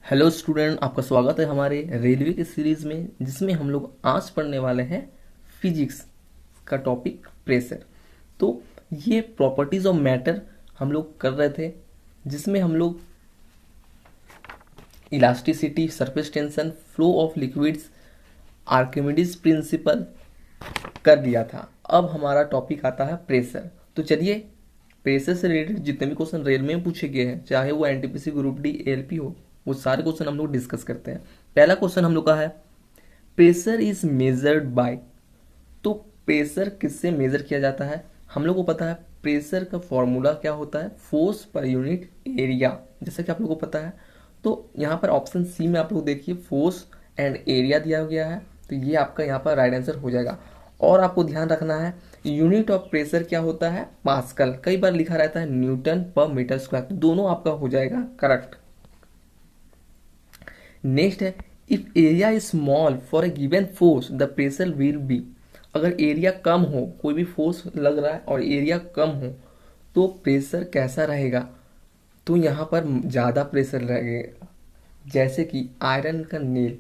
Hello student, आपका स्वागत है हमारे रेलवे की सीरीज में, जिसमें हम लोग आज पढ़ने वाले हैं फिजिक्स का टॉपिक प्रेशर। तो ये प्रॉपर्टीज ऑफ मैटर हम लोग कर रहे थे, जिसमें हम लोग elasticity, surface tension, flow of liquids, Archimedes principal कर लिया था। अब हमारा टॉपिक आता है प्रेशर। तो चलिए, प्रेशर से रिलेटेड जितने भी क्वेश्चन रेलवे में पूछे गए हैं, चाहे वो एनटीपीसी, ग्रुप डी, एएलपी हो, वो सारे क्वेश्चन हम लोग डिस्कस करते हैं। पहला क्वेश्चन हम लोग का है, प्रेशर इज मेजर्ड बाय। तो प्रेशर किससे मेजर किया जाता है? हम लोग को पता है प्रेशर का फॉर्मूला क्या होता है, फोर्स पर यूनिट एरिया, जैसा कि आप लोगों को पता है। तो यहाँ पर ऑप्शन सी में आप लोग देखिए, फोर्स एंड एरिया दिया गया है, तो ये आपका यहाँ पर राइट आंसर हो जाएगा। और आपको ध्यान रखना है, यूनिट ऑफ प्रेशर क्या होता है, पास्कल। कई बार लिखा रहता है न्यूटन पर मीटर स्क्वायर, तो दोनों आपका हो जाएगा करेक्ट। नेक्स्ट है, if area is small for a given force the pressure will be. अगर एरिया कम हो, कोई भी फोर्स लग रहा है और एरिया कम हो, तो प्रेशर कैसा रहेगा? तो यहाँ पर ज़्यादा प्रेशर लगेगा। जैसे कि आयरन का नेल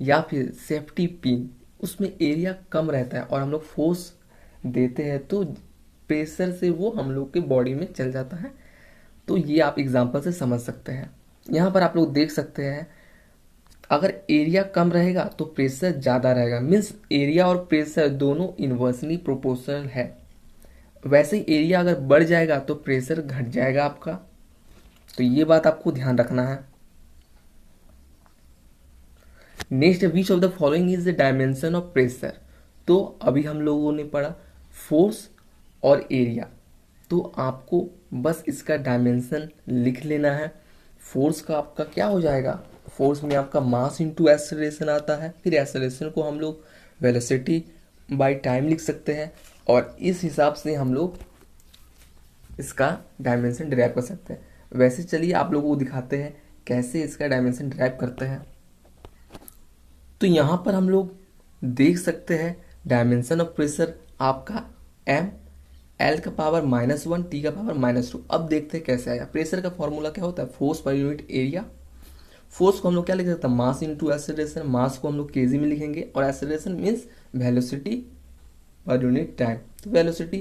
या फिर सेफ्टी पिन, उसमें एरिया कम रहता है और हम लोग फोर्स देते हैं तो प्रेशर से वो हम लोग के बॉडी में चल जाता है। तो ये आप एग्जांपल से समझ सकते हैं। यहाँ पर आप लोग देख सकते हैं, अगर एरिया कम रहेगा तो प्रेशर ज़्यादा रहेगा। मीन्स एरिया और प्रेशर दोनों इन्वर्सली प्रोपोर्शनल है। वैसे ही एरिया अगर बढ़ जाएगा तो प्रेशर घट जाएगा आपका। तो ये बात आपको ध्यान रखना है। Next, which of the following is the dimension of pressure. तो अभी हम लोगों ने पढ़ा फोर्स और एरिया, तो आपको बस इसका डायमेंशन लिख लेना है। फोर्स का आपका क्या हो जाएगा, फोर्स में आपका मास इंटू एक्सेलरेशन आता है, फिर एक्सेलरेशन को हम लोग वेलोसिटी बाय टाइम लिख सकते हैं, और इस हिसाब से हम लोग इसका डायमेंशन डिराइव कर सकते हैं। वैसे चलिए आप लोगों को दिखाते हैं कैसे इसका डायमेंशन डिराइव करते हैं। तो यहाँ पर हम लोग देख सकते हैं डायमेंशन ऑफ प्रेशर आपका एम एल का पावर -1 टी का पावर -2। अब देखते हैं कैसे आया। प्रेशर का फॉर्मूला क्या होता है, force per unit area. Force को हम लोग क्या लिख सकते हैं, मास इंटू एक्सेलरेशन। मास को हम लोग केजी में लिखेंगे और acceleration means velocity per unit time. तो वेलोसिटी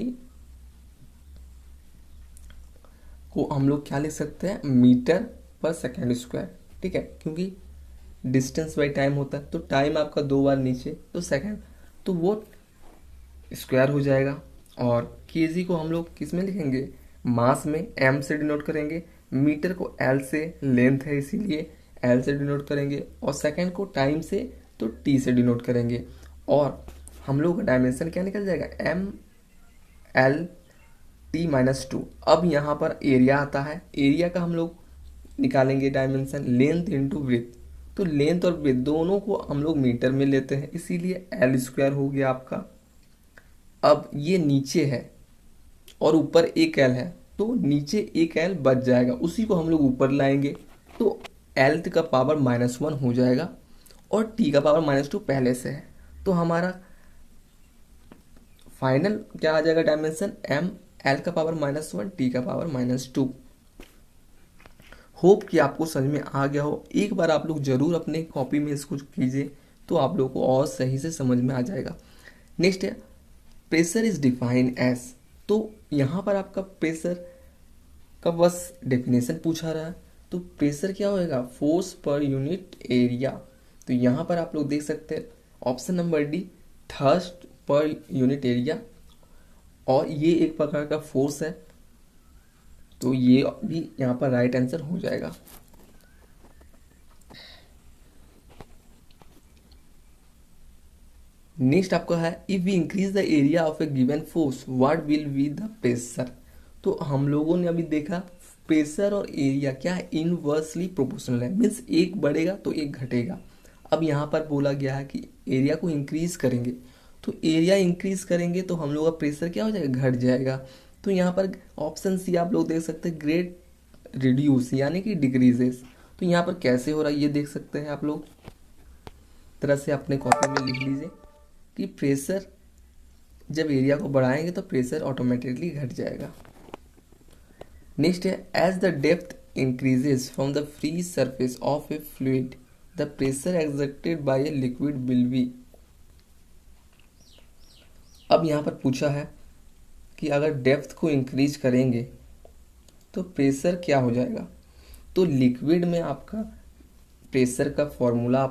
को हम लोग क्या लिख सकते हैं, मीटर पर सेकेंड स्क्वायर। ठीक है, क्योंकि डिस्टेंस बाई टाइम होता है, तो टाइम आपका 2 बार नीचे तो सेकेंड, तो वो स्क्वायर हो जाएगा। और केजी को हम लोग किस में लिखेंगे, मास में एम से डिनोट करेंगे, मीटर को एल से, लेंथ है इसीलिए एल से डिनोट करेंगे, और सेकेंड को टाइम से तो टी से डिनोट करेंगे। और हम लोग का डायमेंशन क्या निकल जाएगा, एम एल टी -2। अब यहाँ पर एरिया आता है, एरिया का हम लोग निकालेंगे डायमेंशन लेंथ इंटू ब्रेथ। तो लेंथ और ब्रेथ दोनों को हम लोग मीटर में लेते हैं, इसीलिए एल स्क्वायर हो गया आपका। अब ये नीचे है और ऊपर एक एल है, तो नीचे एक एल बच जाएगा, उसी को हम लोग ऊपर लाएंगे, तो एल का पावर -1 हो जाएगा और टी का पावर -2 पहले से है। तो हमारा फाइनल क्या आ जाएगा, डायमेंशन एम एल का पावर -1 टी का पावर -2। होप कि आपको समझ में आ गया हो। एक बार आप लोग जरूर अपने कॉपी में इसको कीजिए, तो आप लोग को और सही से समझ में आ जाएगा। नेक्स्ट है, प्रेशर इज डिफाइन एज। तो यहाँ पर आपका प्रेशर का बस डेफिनेशन पूछा रहा है। तो प्रेशर क्या होएगा, फोर्स पर यूनिट एरिया। तो यहाँ पर आप लोग देख सकते हैं option number D, thrust per unit area, और ये एक प्रकार का फोर्स है, तो ये भी यहाँ पर राइट आंसर हो जाएगा। नेक्स्ट आपका है, if we increase the area of a given force what will be the pressure. तो हम लोगों ने अभी देखा प्रेशर और एरिया क्या है, इनवर्सली प्रोपोर्शनल है, मीन्स एक बढ़ेगा तो एक घटेगा। अब यहाँ पर बोला गया है कि एरिया को इंक्रीज करेंगे, तो एरिया इंक्रीज करेंगे तो हम लोग का प्रेशर क्या हो जाएगा, घट जाएगा। तो यहाँ पर ऑप्शन सी आप लोग देख सकते हैं, ग्रेट रिड्यूस यानी कि डिक्रीजेस। तो यहाँ पर कैसे हो रहा है ये देख सकते हैं आप लोग, तरह से अपने कॉपी में लिख लीजिए कि प्रेशर जब एरिया को बढ़ाएंगे तो प्रेशर ऑटोमेटिकली घट जाएगा। नेक्स्ट है, as the depth increases from the free surface of a fluid, the pressure exerted by a liquid will be। अब यहाँ पर पूछा है कि अगर डेप्थ को इंक्रीज करेंगे तो प्रेशर क्या हो जाएगा। तो लिक्विड में आपका प्रेशर का फॉर्मूला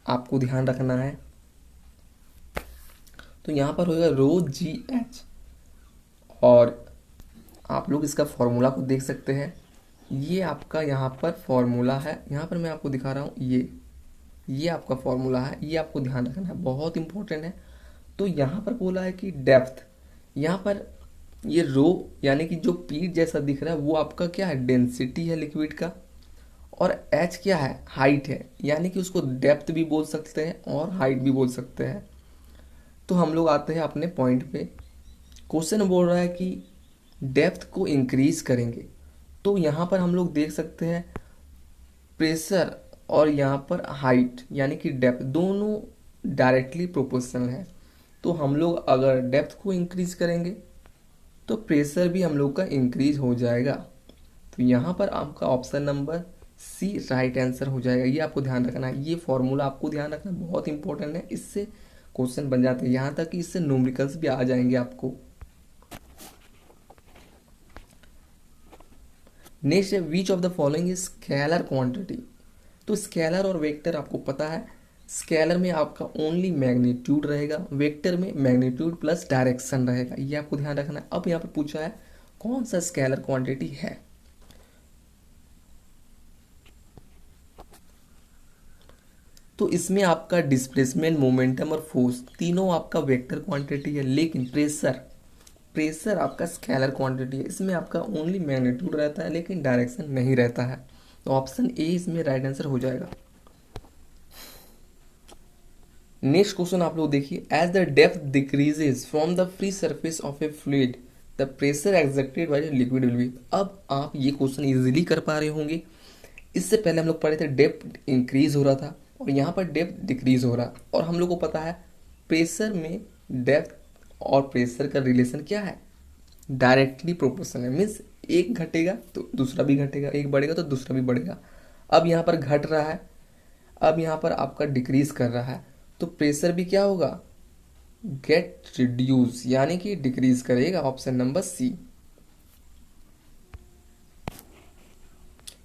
आपको ध्यान रखना है। तो यहाँ पर होगा रो जी एच, और आप लोग इसका फॉर्मूला को देख सकते हैं। ये आपका यहाँ पर फॉर्मूला है, यहाँ पर मैं आपको दिखा रहा हूँ। ये आपका फॉर्मूला है, ये आपको ध्यान रखना है, बहुत इंपॉर्टेंट है। तो यहाँ पर बोला है कि डेप्थ, यहाँ पर ये रो यानी कि जो पीठ जैसा दिख रहा है वो आपका क्या है, डेंसिटी है लिक्विड का, और एच क्या है, हाइट है। यानी कि उसको डेप्थ भी बोल सकते हैं और हाइट भी बोल सकते हैं। तो हम लोग आते हैं अपने पॉइंट पे। क्वेश्चन बोल रहा है कि डेप्थ को इंक्रीज करेंगे, तो यहाँ पर हम लोग देख सकते हैं प्रेशर और यहाँ पर हाइट यानी कि डेप्थ दोनों डायरेक्टली प्रोपोर्शनल है। तो हम लोग अगर डेप्थ को इंक्रीज करेंगे तो प्रेशर भी हम लोग का इंक्रीज हो जाएगा। तो यहाँ पर आपका option number C right answer हो जाएगा। ये आपको ध्यान रखना है, ये फॉर्मूला आपको ध्यान रखना बहुत इंपॉर्टेंट है। इससे क्वेश्चन बन जाते हैं, यहाँ तक कि इससे न्यूमेरिकल्स भी आ जाएंगे आपको। नेक्स्ट है विच of the following is scalar quantity. तो स्केलर और वेक्टर आपको पता है, स्केलर में आपका ओनली मैग्नीट्यूड रहेगा, वेक्टर में मैग्नीट्यूड प्लस डायरेक्शन रहेगा। ये आपको ध्यान रखना है। अब यहाँ पर पूछा है कौन सा स्केलर क्वांटिटी है। तो इसमें आपका डिस्प्लेसमेंट, मोमेंटम और फोर्स तीनों आपका वेक्टर क्वांटिटी है, लेकिन प्रेशर आपका स्केलर क्वांटिटी है। इसमें आपका ओनली मैग्नीट्यूड रहता है लेकिन डायरेक्शन नहीं रहता है। तो ऑप्शन ए इसमें राइट आंसर हो जाएगा। नेक्स्ट क्वेश्चन आप लोग देखिए, as the depth decreases from the free surface of a fluid the pressure exerted by the liquid will be. अब आप ये क्वेश्चन इजीली कर पा रहे होंगे। इससे पहले हम लोग पढ़े थे डेप्थ इंक्रीज हो रहा था और यहाँ पर डेप्थ डिक्रीज हो रहा, और हम लोग को पता है प्रेशर में डेप्थ और प्रेशर का रिलेशन क्या है, डायरेक्टली प्रोपोर्शनल है। मीन्स एक घटेगा तो दूसरा भी घटेगा, एक बढ़ेगा तो दूसरा भी बढ़ेगा। अब यहाँ पर घट रहा है, अब यहाँ पर आपका डिक्रीज कर रहा है, तो प्रेशर भी क्या होगा, गेट रिड्यूस यानी कि डिक्रीज करेगा। Option number C.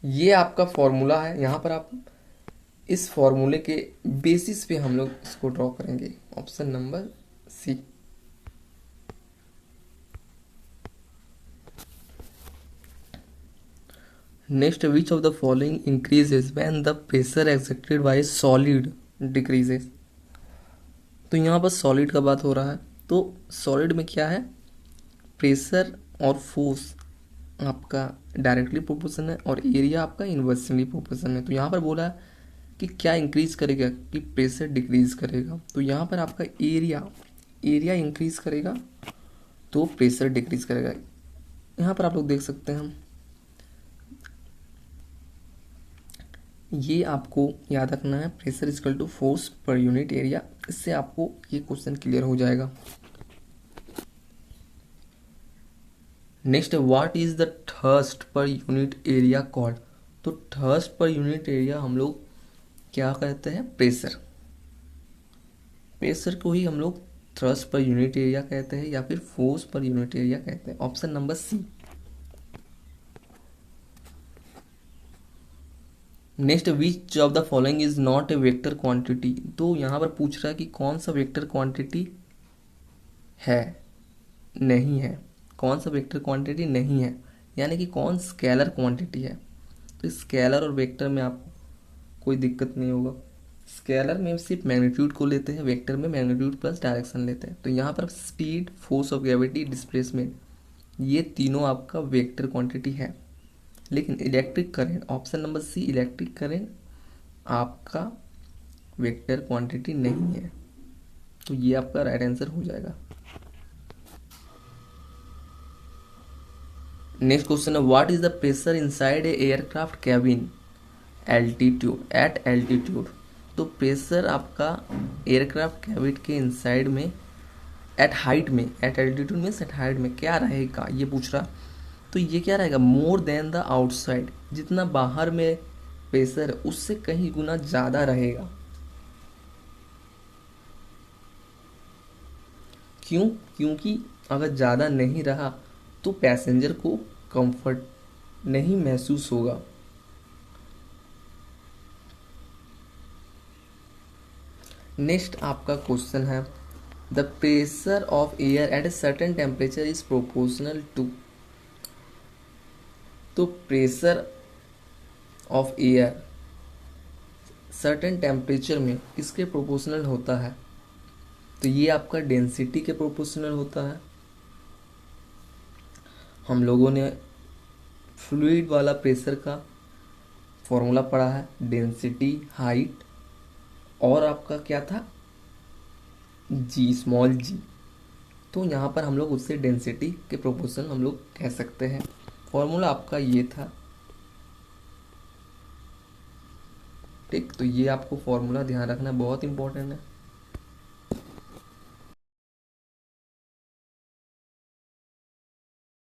ये आपका फॉर्मूला है, यहाँ पर आप इस फॉर्मूले के बेसिस पे हम लोग इसको ड्रॉ करेंगे। Option number C. Next, which of the following increases when the pressure exerted by solid decreases. तो यहाँ पर सॉलिड का बात हो रहा है। तो सॉलिड में क्या है, प्रेशर और फोर्स आपका डायरेक्टली प्रोपोर्शनल है और एरिया आपका इन्वर्सली प्रोपोर्शनल है। तो यहाँ पर बोला है कि क्या इंक्रीज करेगा, कि प्रेशर डिक्रीज करेगा। तो यहाँ पर आपका एरिया इंक्रीज करेगा तो प्रेशर डिक्रीज करेगा। यहाँ पर आप लोग देख सकते हैं, ये आपको याद रखना है, pressure equal to force per unit area. इससे आपको ये क्वेश्चन क्लियर हो जाएगा। Next, what is the thrust per unit area called. तो थर्स्ट पर यूनिट एरिया हम लोग क्या कहते हैं, प्रेशर को ही हम लोग थ्रस्ट पर यूनिट एरिया कहते हैं या फिर फोर्स पर यूनिट एरिया कहते हैं। Option number C. Next, which of the following is not a vector quantity. तो यहाँ पर पूछ रहा है कि कौन सा वेक्टर क्वांटिटी है, नहीं है, कौन सा वेक्टर क्वांटिटी नहीं है, यानी कि कौन स्केलर क्वांटिटी है। तो स्केलर और वेक्टर में आपको कोई दिक्कत नहीं होगा। स्केलर में सिर्फ मैग्नीट्यूड को लेते हैं, वेक्टर में मैग्नीट्यूड प्लस डायरेक्शन लेते हैं। तो यहाँ पर speed, force of gravity, displacement, ये तीनों आपका वेक्टर क्वांटिटी है। लेकिन electric current, option number C, electric current आपका वेक्टर क्वांटिटी नहीं है। तो ये आपका राइट आंसर हो जाएगा। नेक्स्ट क्वेश्चन है, what is the pressure inside a aircraft cabin at altitude. तो प्रेशर आपका एयरक्राफ्ट कैबिन के इनसाइड में एट हाइट में, at altitude means at height में क्या रहेगा, ये पूछ रहा। तो ये क्या रहेगा, मोर देन द आउटसाइड, जितना बाहर में प्रेशर है उससे कहीं गुना ज़्यादा रहेगा। क्यों? क्योंकि अगर ज़्यादा नहीं रहा तो पैसेंजर को कंफर्ट नहीं महसूस होगा। नेक्स्ट आपका क्वेश्चन है, the pressure of air at a certain temperature is proportional to. तो pressure of air certain temperature में किसके प्रोपोर्शनल होता है? तो ये आपका डेंसिटी के प्रोपोर्शनल होता है। हम लोगों ने फ्लूइड वाला प्रेशर का फॉर्मूला पढ़ा है, डेंसिटी, हाइट और आपका क्या था, जी, स्मॉल जी। तो यहाँ पर हम लोग उससे डेंसिटी के प्रोपोर्शनल हम लोग कह सकते हैं। फॉर्मूला आपका ये था, ठीक। तो ये आपको फॉर्मूला ध्यान रखना बहुत इंपॉर्टेंट है।